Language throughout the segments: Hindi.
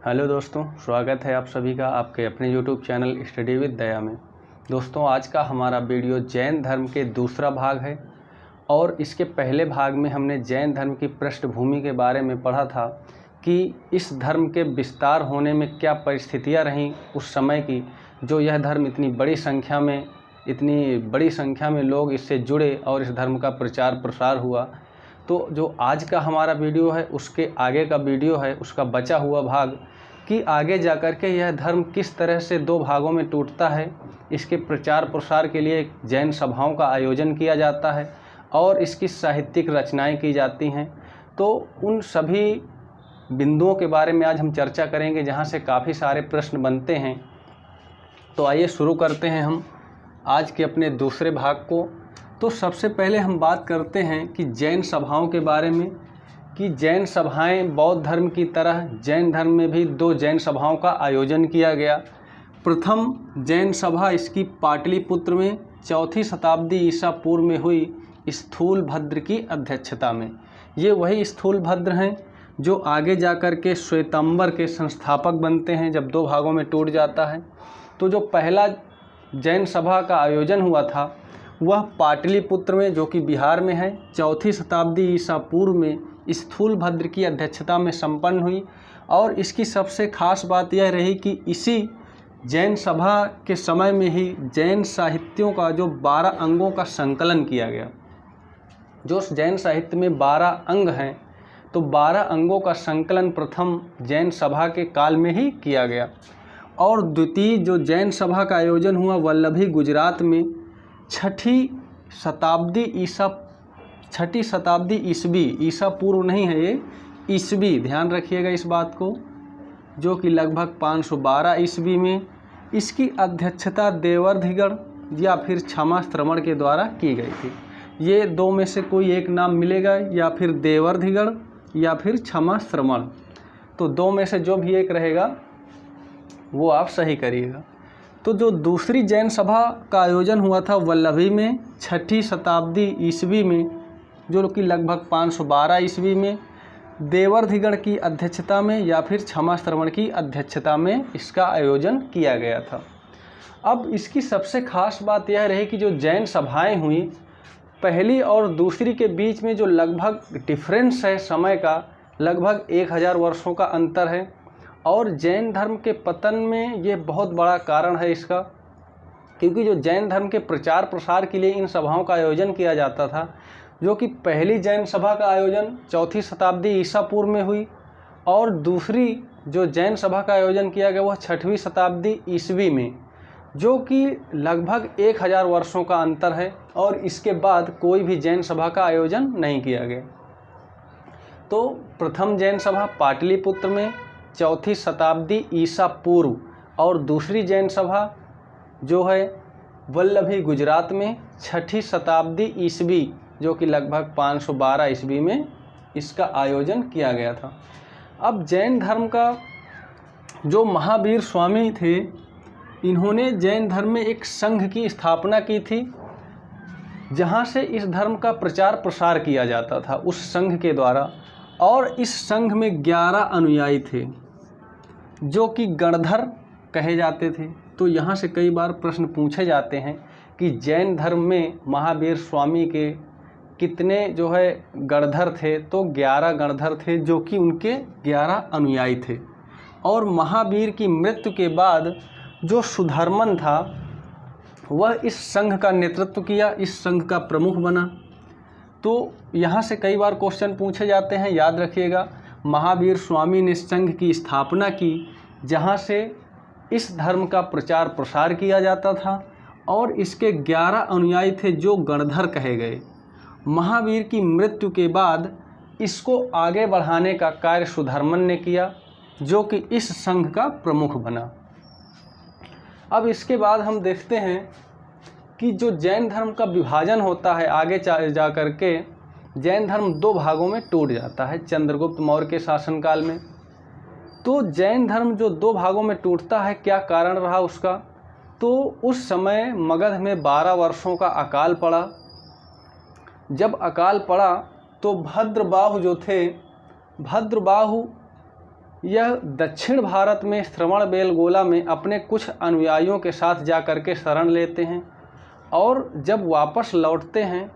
हेलो दोस्तों, स्वागत है आप सभी का आपके अपने YouTube चैनल स्टडी विद दया में। दोस्तों, आज का हमारा वीडियो जैन धर्म के दूसरा भाग है और इसके पहले भाग में हमने जैन धर्म की पृष्ठभूमि के बारे में पढ़ा था कि इस धर्म के विस्तार होने में क्या परिस्थितियां रहीं उस समय की, जो यह धर्म इतनी बड़ी संख्या में लोग इससे जुड़े और इस धर्म का प्रचार प्रसार हुआ। तो जो आज का हमारा वीडियो है उसके आगे का वीडियो है, उसका बचा हुआ भाग कि आगे जाकर के यह धर्म किस तरह से दो भागों में टूटता है। इसके प्रचार प्रसार के लिए जैन सभाओं का आयोजन किया जाता है और इसकी साहित्यिक रचनाएं की जाती हैं। तो उन सभी बिंदुओं के बारे में आज हम चर्चा करेंगे जहां से काफ़ी सारे प्रश्न बनते हैं। तो आइए शुरू करते हैं हम आज के अपने दूसरे भाग को। तो सबसे पहले हम बात करते हैं कि जैन सभाओं के बारे में कि जैन सभाएं बौद्ध धर्म की तरह जैन धर्म में भी दो जैन सभाओं का आयोजन किया गया। प्रथम जैन सभा इसकी पाटलिपुत्र में 4वीं शताब्दी ईसा पूर्व में हुई स्थूलभद्र की अध्यक्षता में। ये वही स्थूलभद्र हैं जो आगे जाकर के श्वेतांबर के संस्थापक बनते हैं जब दो भागों में टूट जाता है। तो जो पहला जैन सभा का आयोजन हुआ था वह पाटलिपुत्र में, जो कि बिहार में है, 4वीं शताब्दी ईसा पूर्व में स्थूलभद्र की अध्यक्षता में संपन्न हुई। और इसकी सबसे खास बात यह रही कि इसी जैन सभा के समय में ही जैन साहित्यों का जो 12 अंगों का संकलन किया गया। जो जैन साहित्य में 12 अंग हैं, तो 12 अंगों का संकलन प्रथम जैन सभा के काल में ही किया गया। और द्वितीय जो जैन सभा का आयोजन हुआ वल्लभी गुजरात में 6ठी शताब्दी ईसवी, ईसा पूर्व नहीं है ये, ईसवी, ध्यान रखिएगा इस बात को, जो कि लगभग 512 ईस्वी में। इसकी अध्यक्षता देवर्धिगण या फिर क्षमा श्रमण के द्वारा की गई थी। ये दो में से कोई एक नाम मिलेगा, या फिर देवर्धिगण या फिर क्षमा श्रमण, तो दो में से जो भी एक रहेगा वो आप सही करिएगा। तो जो दूसरी जैन सभा का आयोजन हुआ था वल्लभी में 6ठी शताब्दी ईस्वी में, जो कि लगभग 512 ईस्वी में, देवर्धिगण की अध्यक्षता में या फिर क्षमा श्रवण की अध्यक्षता में इसका आयोजन किया गया था। अब इसकी सबसे खास बात यह रही कि जो जैन सभाएं हुई, पहली और दूसरी के बीच में जो लगभग डिफरेंस है समय का, लगभग 1000 वर्षों का अंतर है। और जैन धर्म के पतन में ये बहुत बड़ा कारण है इसका, क्योंकि जो जैन धर्म के प्रचार प्रसार के लिए इन सभाओं का आयोजन किया जाता था, जो कि पहली जैन सभा का आयोजन 4वीं शताब्दी ईसा पूर्व में हुई और दूसरी जो जैन सभा का आयोजन किया गया वह 6वीं शताब्दी ईस्वी में, जो कि लगभग 1000 वर्षों का अंतर है। और इसके बाद कोई भी जैन सभा का आयोजन नहीं किया गया। तो प्रथम जैन सभा पाटलिपुत्र में 4वीं शताब्दी ईसा पूर्व और दूसरी जैन सभा जो है वल्लभी गुजरात में 6ठी शताब्दी ईस्वी, जो कि लगभग 512 ईस्वी में इसका आयोजन किया गया था। अब जैन धर्म का जो महावीर स्वामी थे, इन्होंने जैन धर्म में एक संघ की स्थापना की थी जहां से इस धर्म का प्रचार प्रसार किया जाता था उस संघ के द्वारा। और इस संघ में 11 अनुयायी थे जो कि गणधर कहे जाते थे। तो यहाँ से कई बार प्रश्न पूछे जाते हैं कि जैन धर्म में महावीर स्वामी के कितने जो है गणधर थे, तो 11 गणधर थे जो कि उनके 11 अनुयायी थे। और महावीर की मृत्यु के बाद जो सुधर्मन था वह इस संघ का नेतृत्व किया, इस संघ का प्रमुख बना। तो यहाँ से कई बार क्वेश्चन पूछे जाते हैं, याद रखिएगा। महावीर स्वामी ने संघ की स्थापना की जहाँ से इस धर्म का प्रचार प्रसार किया जाता था और इसके 11 अनुयायी थे जो गणधर कहे गए। महावीर की मृत्यु के बाद इसको आगे बढ़ाने का कार्य सुधर्मन ने किया, जो कि इस संघ का प्रमुख बना। अब इसके बाद हम देखते हैं कि जो जैन धर्म का विभाजन होता है, आगे जा कर के जैन धर्म दो भागों में टूट जाता है चंद्रगुप्त मौर्य के शासनकाल में। तो जैन धर्म जो दो भागों में टूटता है, क्या कारण रहा उसका? तो उस समय मगध में 12 वर्षों का अकाल पड़ा। जब अकाल पड़ा तो भद्रबाहु जो थे, भद्रबाहु यह दक्षिण भारत में श्रवणबेलगोला में अपने कुछ अनुयायियों के साथ जा कर के शरण लेते हैं और जब वापस लौटते हैं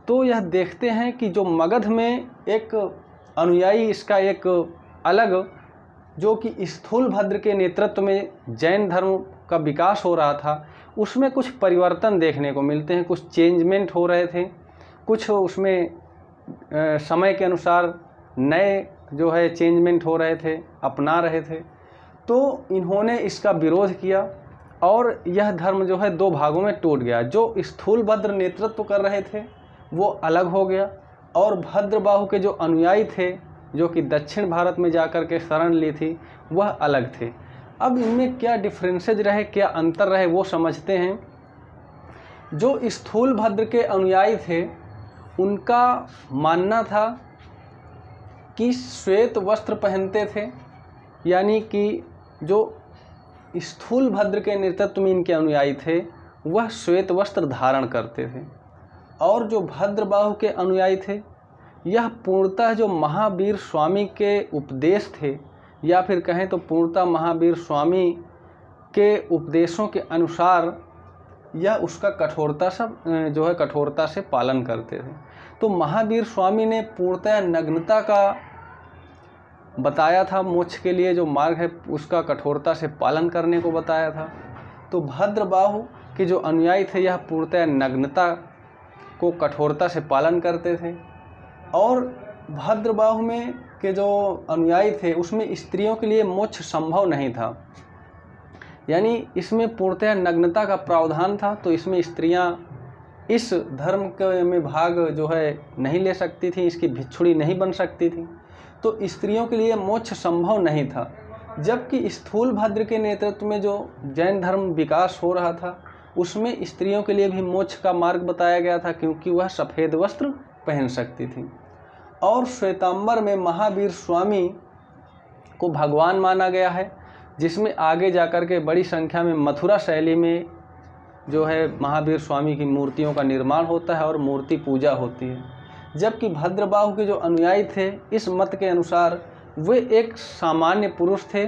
तो यह देखते हैं कि जो मगध में एक अनुयायी, इसका एक अलग, जो कि स्थूलभद्र के नेतृत्व में जैन धर्म का विकास हो रहा था, उसमें कुछ परिवर्तन देखने को मिलते हैं, कुछ चेंजमेंट हो रहे थे, कुछ उसमें समय के अनुसार नए जो है चेंजमेंट हो रहे थे, अपना रहे थे। तो इन्होंने इसका विरोध किया और यह धर्म जो है दो भागों में टूट गया। जो स्थूलभद्र नेतृत्व कर रहे थे वो अलग हो गया और भद्रबाहु के जो अनुयायी थे, जो कि दक्षिण भारत में जाकर के शरण ली थी, वह अलग थे। अब इनमें क्या डिफरेंसेज रहे, क्या अंतर रहे, वो समझते हैं। जो स्थूलभद्र के अनुयायी थे उनका मानना था कि श्वेत वस्त्र पहनते थे, यानी कि जो स्थूलभद्र के नेतृत्व में इनके अनुयायी थे वह श्वेत वस्त्र धारण करते थे। और जो भद्रबाहु के अनुयायी थे, यह पूर्णतः जो महावीर स्वामी के उपदेश थे, या फिर कहें तो पूर्णतः महावीर स्वामी के उपदेशों के अनुसार यह उसका कठोरता से पालन करते थे। तो महावीर स्वामी ने पूर्णतः नग्नता का बताया था, मोक्ष के लिए जो मार्ग है उसका कठोरता से पालन करने को बताया था। तो भद्रबाहु के जो अनुयायी थे यह पूर्णतः नग्नता को कठोरता से पालन करते थे। और भद्रबाहु में के जो अनुयायी थे उसमें स्त्रियों के लिए मोक्ष संभव नहीं था, यानी इसमें पूर्णतः नग्नता का प्रावधान था। तो इसमें स्त्रियां इस धर्म के में भाग जो है नहीं ले सकती थी, इसकी भिक्षुणी नहीं बन सकती थी। तो स्त्रियों के लिए मोक्ष संभव नहीं था। जबकि स्थूलभद्र के नेतृत्व में जो जैन धर्म विकास हो रहा था उसमें स्त्रियों के लिए भी मोक्ष का मार्ग बताया गया था, क्योंकि वह सफ़ेद वस्त्र पहन सकती थी। और श्वेतांबर में महावीर स्वामी को भगवान माना गया है, जिसमें आगे जाकर के बड़ी संख्या में मथुरा शैली में जो है महावीर स्वामी की मूर्तियों का निर्माण होता है और मूर्ति पूजा होती है। जबकि भद्रबाहु के जो अनुयायी थे इस मत के अनुसार वे एक सामान्य पुरुष थे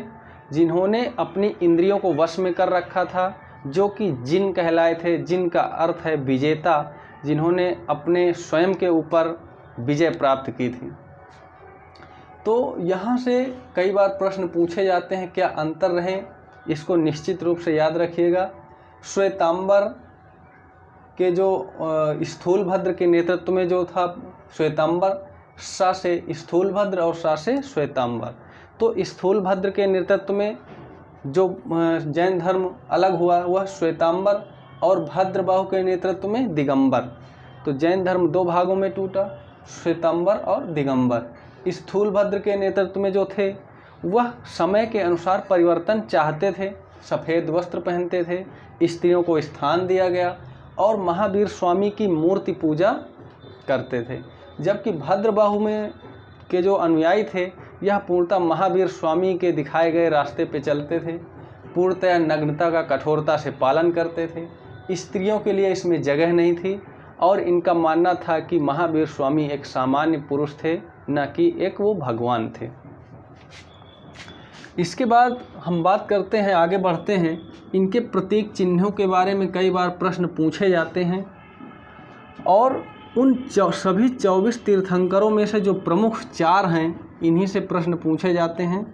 जिन्होंने अपनी इंद्रियों को वश में कर रखा था, जो कि जिन कहलाए थे। जिन का अर्थ है विजेता, जिन्होंने अपने स्वयं के ऊपर विजय प्राप्त की थी। तो यहाँ से कई बार प्रश्न पूछे जाते हैं, क्या अंतर रहे, इसको निश्चित रूप से याद रखिएगा। श्वेतांबर के जो स्थूलभद्र के नेतृत्व में जो था श्वेतांबर, सा से स्थूलभद्र और सा से श्वेतांबर। तो स्थूलभद्र के नेतृत्व में जो जैन धर्म अलग हुआ वह श्वेतांबर, और भद्रबाहु के नेतृत्व में दिगंबर। तो जैन धर्म दो भागों में टूटा, श्वेतांबर और दिगंबर। स्थूलभद्र के नेतृत्व में जो थे वह समय के अनुसार परिवर्तन चाहते थे, सफ़ेद वस्त्र पहनते थे, स्त्रियों को स्थान दिया गया और महावीर स्वामी की मूर्ति पूजा करते थे। जबकि भद्रबाहु में के जो अनुयायी थे यह पूर्णतः महावीर स्वामी के दिखाए गए रास्ते पे चलते थे, पूर्णतः नग्नता का कठोरता से पालन करते थे, स्त्रियों के लिए इसमें जगह नहीं थी और इनका मानना था कि महावीर स्वामी एक सामान्य पुरुष थे, न कि एक वो भगवान थे। इसके बाद हम बात करते हैं, आगे बढ़ते हैं, इनके प्रतीक चिन्हों के बारे में कई बार प्रश्न पूछे जाते हैं और उन सभी 24 तीर्थंकरों में से जो प्रमुख 4 हैं इन्हीं से प्रश्न पूछे जाते हैं।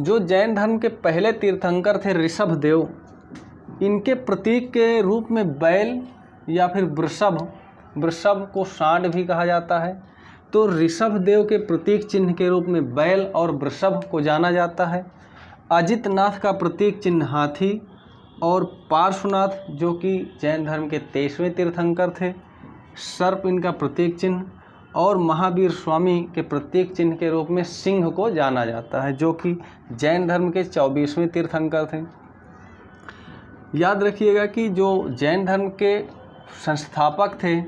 जो जैन धर्म के पहले तीर्थंकर थे ऋषभदेव, इनके प्रतीक के रूप में बैल या फिर वृषभ को सांड भी कहा जाता है। तो ऋषभदेव के प्रतीक चिन्ह के रूप में बैल और वृषभ को जाना जाता है। अजितनाथ का प्रतीक चिन्ह हाथी और पार्श्वनाथ जो कि जैन धर्म के 23वें तीर्थंकर थे, सर्प इनका प्रतीक चिन्ह, और महावीर स्वामी के प्रतीक चिन्ह के रूप में सिंह को जाना जाता है, जो कि जैन धर्म के 24वें तीर्थंकर थे। याद रखिएगा कि जो जैन धर्म के संस्थापक थे,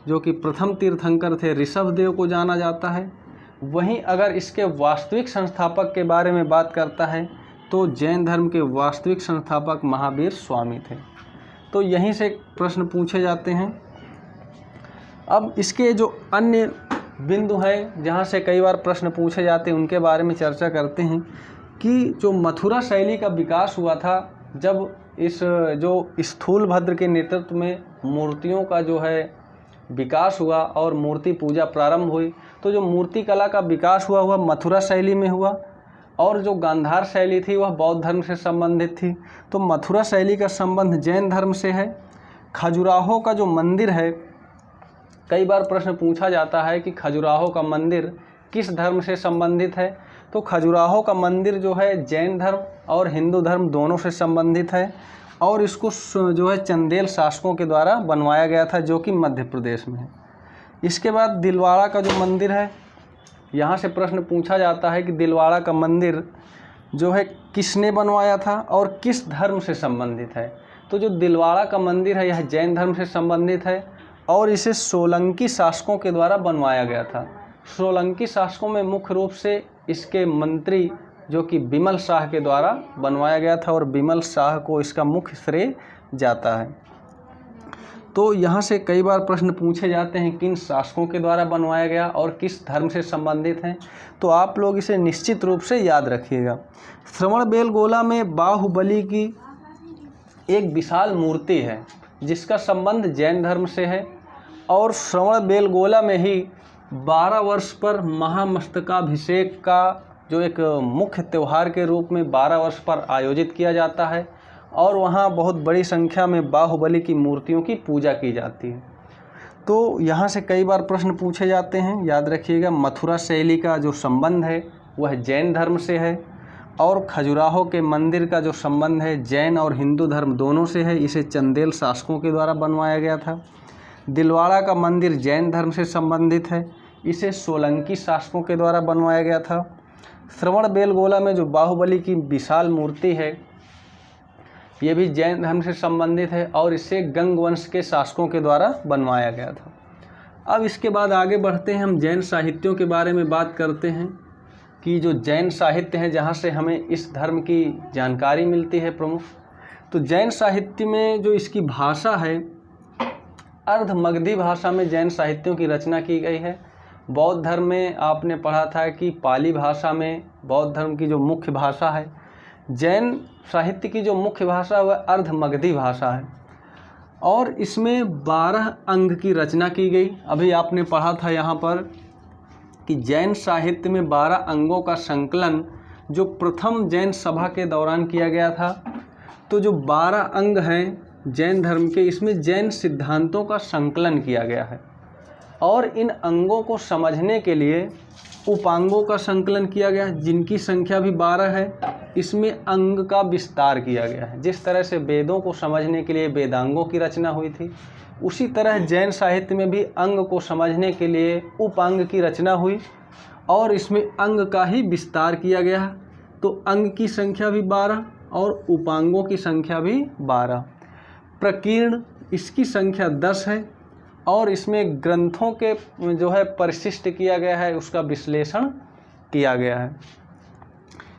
जो कि प्रथम तीर्थंकर थे, ऋषभदेव को जाना जाता है। वहीं अगर इसके वास्तविक संस्थापक के बारे में बात करता है तो जैन धर्म के वास्तविक संस्थापक महावीर स्वामी थे। तो यहीं से प्रश्न पूछे जाते हैं। अब इसके जो अन्य बिंदु हैं जहाँ से कई बार प्रश्न पूछे जाते हैं, उनके बारे में चर्चा करते हैं कि जो मथुरा शैली का विकास हुआ था, जब इस जो स्थूलभद्र के नेतृत्व में मूर्तियों का जो है विकास हुआ और मूर्ति पूजा प्रारंभ हुई, तो जो मूर्ति कला का विकास हुआ वह मथुरा शैली में हुआ, और जो गांधार शैली थी वह बौद्ध धर्म से संबंधित थी। तो मथुरा शैली का संबंध जैन धर्म से है। खजुराहो का जो मंदिर है, कई बार प्रश्न पूछा जाता है कि खजुराहो का मंदिर किस धर्म से संबंधित है। तो खजुराहो का मंदिर जो है जैन धर्म और हिंदू धर्म दोनों से संबंधित है, और इसको जो है चंदेल शासकों के द्वारा बनवाया गया था, जो कि मध्य प्रदेश में है। इसके बाद दिलवाड़ा का जो मंदिर है, यहाँ से प्रश्न पूछा जाता है कि दिलवाड़ा का मंदिर जो है किसने बनवाया था और किस धर्म से संबंधित है। तो जो दिलवाड़ा का मंदिर है यह जैन धर्म से संबंधित है, और इसे सोलंकी शासकों के द्वारा बनवाया गया था। सोलंकी शासकों में मुख्य रूप से इसके मंत्री जो कि बिमल शाह के द्वारा बनवाया गया था, और बिमल शाह को इसका मुख्य श्रेय जाता है। तो यहाँ से कई बार प्रश्न पूछे जाते हैं किन शासकों के द्वारा बनवाया गया और किस धर्म से संबंधित हैं, तो आप लोग इसे निश्चित रूप से याद रखिएगा। श्रवणबेलगोला में बाहुबली की एक विशाल मूर्ति है जिसका संबंध जैन धर्म से है, और श्रवणबेलगोला में ही 12 वर्ष पर महामस्तकाभिषेक का जो एक मुख्य त्यौहार के रूप में 12 वर्ष पर आयोजित किया जाता है, और वहाँ बहुत बड़ी संख्या में बाहुबली की मूर्तियों की पूजा की जाती है। तो यहाँ से कई बार प्रश्न पूछे जाते हैं, याद रखिएगा। मथुरा शैली का जो संबंध है वह जैन धर्म से है, और खजुराहो के मंदिर का जो संबंध है जैन और हिंदू धर्म दोनों से है, इसे चंदेल शासकों के द्वारा बनवाया गया था। दिलवाड़ा का मंदिर जैन धर्म से संबंधित है, इसे सोलंकी शासकों के द्वारा बनवाया गया था। श्रवणबेलगोला में जो बाहुबली की विशाल मूर्ति है ये भी जैन धर्म से संबंधित है, और इसे गंग वंश के शासकों के द्वारा बनवाया गया था। अब इसके बाद आगे बढ़ते हैं, हम जैन साहित्यों के बारे में बात करते हैं कि जो जैन साहित्य है जहाँ से हमें इस धर्म की जानकारी मिलती है प्रमुख। तो जैन साहित्य में जो इसकी भाषा है, अर्ध मगधी भाषा में जैन साहित्यों की रचना की गई है। बौद्ध धर्म में आपने पढ़ा था कि पाली भाषा में बौद्ध धर्म की जो मुख्य भाषा है, जैन साहित्य की जो मुख्य भाषा है वह अर्ध मगधी भाषा है, और इसमें 12 अंग की रचना की गई। अभी आपने पढ़ा था यहाँ पर कि जैन साहित्य में 12 अंगों का संकलन जो प्रथम जैन सभा के दौरान किया गया था। तो जो 12 अंग हैं जैन धर्म के, इसमें जैन सिद्धांतों का संकलन किया गया है, और इन अंगों को समझने के लिए उपांगों का संकलन किया गया जिनकी संख्या भी 12 है। इसमें अंग का विस्तार किया गया है। जिस तरह से वेदों को समझने के लिए वेदांगों की रचना हुई थी, उसी तरह जैन साहित्य में भी अंग को समझने के लिए उपांग की रचना हुई, और इसमें अंग का ही विस्तार किया गया। तो अंग की संख्या भी 12 और उपांगों की संख्या भी 12। प्रकीर्ण इसकी संख्या 10 है, और इसमें ग्रंथों के जो है परिशिष्ट किया गया है, उसका विश्लेषण किया गया है।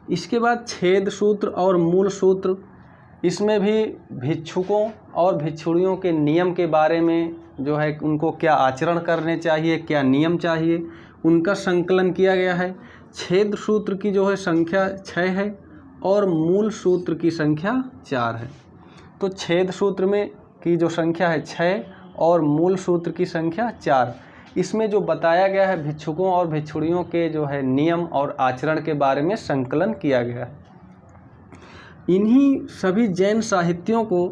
इसके बाद छेद सूत्र और मूल सूत्र, इसमें भी भिक्षुकों और भिक्षुणियों के नियम के बारे में जो है उनको क्या आचरण करने चाहिए, क्या नियम चाहिए, उनका संकलन किया गया है। छेद सूत्र की जो है संख्या 6 है, और मूल सूत्र की संख्या 4 है। तो छेद सूत्र में की जो संख्या है 6 और मूल सूत्र की संख्या 4। इसमें जो बताया गया है भिक्षुकों और भिक्षुणियों के जो है नियम और आचरण के बारे में संकलन किया गया है। इन्हीं सभी जैन साहित्यों को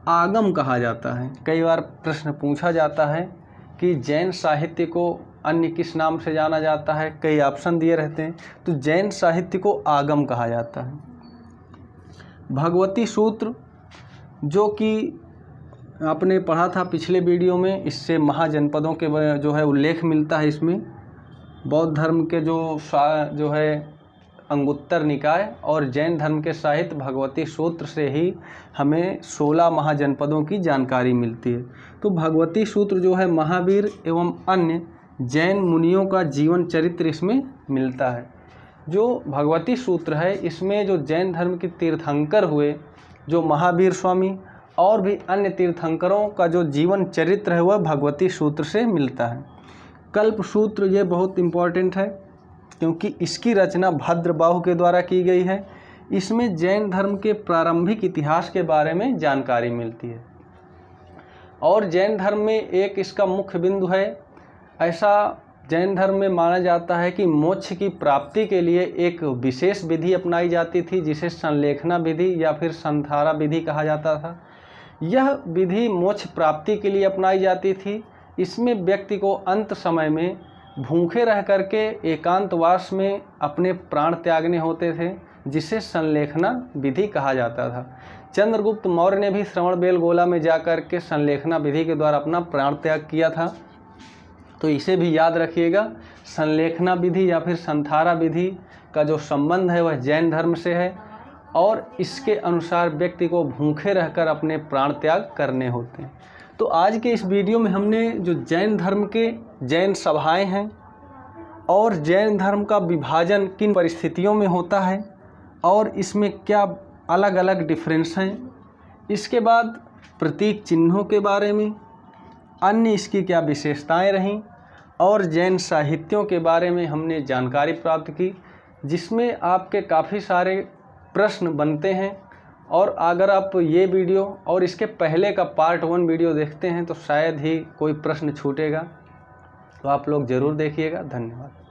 आगम कहा जाता है। कई बार प्रश्न पूछा जाता है कि जैन साहित्य को अन्य किस नाम से जाना जाता है, कई ऑप्शन दिए रहते हैं। तो जैन साहित्य को आगम कहा जाता है। भगवती सूत्र जो कि आपने पढ़ा था पिछले वीडियो में, इससे महाजनपदों के जो है उल्लेख मिलता है। इसमें बौद्ध धर्म के जो है अंगुत्तर निकाय और जैन धर्म के साहित्य भगवती सूत्र से ही हमें 16 महाजनपदों की जानकारी मिलती है। तो भगवती सूत्र जो है महावीर एवं अन्य जैन मुनियों का जीवन चरित्र इसमें मिलता है। जो भगवती सूत्र है इसमें जो जैन धर्म के तीर्थंकर हुए, जो महावीर स्वामी और भी अन्य तीर्थंकरों का जो जीवन चरित्र है वह भगवती सूत्र से मिलता है। कल्पसूत्र ये बहुत इम्पोर्टेंट है क्योंकि इसकी रचना भद्रबाहु के द्वारा की गई है। इसमें जैन धर्म के प्रारंभिक इतिहास के बारे में जानकारी मिलती है और जैन धर्म में एक इसका मुख्य बिंदु है, ऐसा जैन धर्म में माना जाता है कि मोक्ष की प्राप्ति के लिए एक विशेष विधि अपनाई जाती थी जिसे संलेखना विधि या फिर संधारा विधि कहा जाता था। यह विधि मोक्ष प्राप्ति के लिए अपनाई जाती थी। इसमें व्यक्ति को अंत समय में भूखे रह करके एकांतवास में अपने प्राण त्यागने होते थे जिसे संलेखना विधि कहा जाता था। चंद्रगुप्त मौर्य ने भी श्रवणबेलगोला में जाकर के संलेखना विधि के द्वारा अपना प्राण त्याग किया था, तो इसे भी याद रखिएगा। संलेखना विधि या फिर संधारा विधि का जो संबंध है वह जैन धर्म से है और इसके अनुसार व्यक्ति को भूखे रहकर अपने प्राण त्याग करने होते हैं। तो आज के इस वीडियो में हमने जो जैन धर्म के जैन सभाएं हैं और जैन धर्म का विभाजन किन परिस्थितियों में होता है और इसमें क्या अलग अलग डिफरेंस हैं, इसके बाद प्रतीक चिन्हों के बारे में, अन्य इसकी क्या विशेषताएं रहीं और जैन साहित्यों के बारे में हमने जानकारी प्राप्त की, जिसमें आपके काफ़ी सारे प्रश्न बनते हैं। और अगर आप ये वीडियो और इसके पहले का पार्ट 1 वीडियो देखते हैं तो शायद ही कोई प्रश्न छूटेगा, तो आप लोग ज़रूर देखिएगा। धन्यवाद।